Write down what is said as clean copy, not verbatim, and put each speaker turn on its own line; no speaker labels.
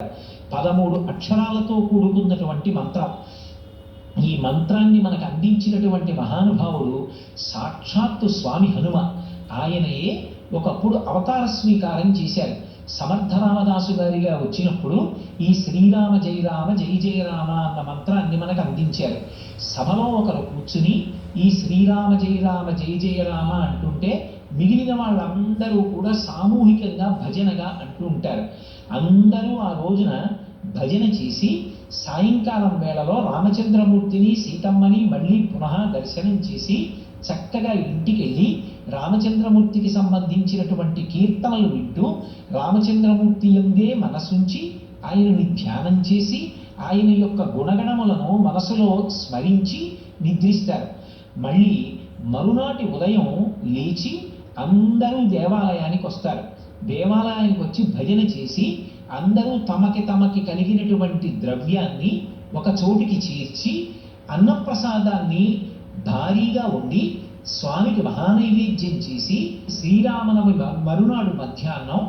13 అక్షరాలతో కూడుకున్నటువంటి మంత్రం. ఈ మంత్రాన్ని మనకు అందించినటువంటి మహానుభావుడు సాక్షాత్తు స్వామి హనుమ. ఆయనయే ఒకప్పుడు అవతార స్వీకారం చేశారు. సమర్థ రామదాసు గారిగా వచ్చినప్పుడు ఈ శ్రీరామ జయ రామ జయ జయ రామ అన్న మంత్రాన్ని మనకు అందించారు. సభలో ఒకరు కూర్చుని ఈ శ్రీరామ జయ రామ జయ జయ రామ అంటుంటే మిగిలిన వాళ్ళందరూ కూడా సామూహికంగా భజనగా అంటూ ఉంటారు. అందరూ ఆ రోజున భజన చేసి సాయంకాలం వేళలో రామచంద్రమూర్తిని సీతమ్మని మళ్ళీ పునః దర్శనం చేసి చక్కగా ఇంటికి వెళ్ళి రామచంద్రమూర్తికి సంబంధించినటువంటి కీర్తనలు వింటూ రామచంద్రమూర్తి యందే మనసుంచి ఆయనని ధ్యానం చేసి ఆయన యొక్క గుణగణములను మనసులో స్మరించి నిద్రిస్తారు. మళ్ళీ మరునాటి ఉదయం లేచి అందరూ దేవాలయానికి వస్తారు. దేవాలయానికి వచ్చి భజన చేసి అందరూ తమకి కలిగినటువంటి ద్రవ్యాన్ని ఒక చోటికి చేర్చి అన్నప్రసాదాన్ని భారీగా ఉండి స్వామికి మహానైవేద్యం చేసి శ్రీరామనవమి మరునాడు మధ్యాహ్నం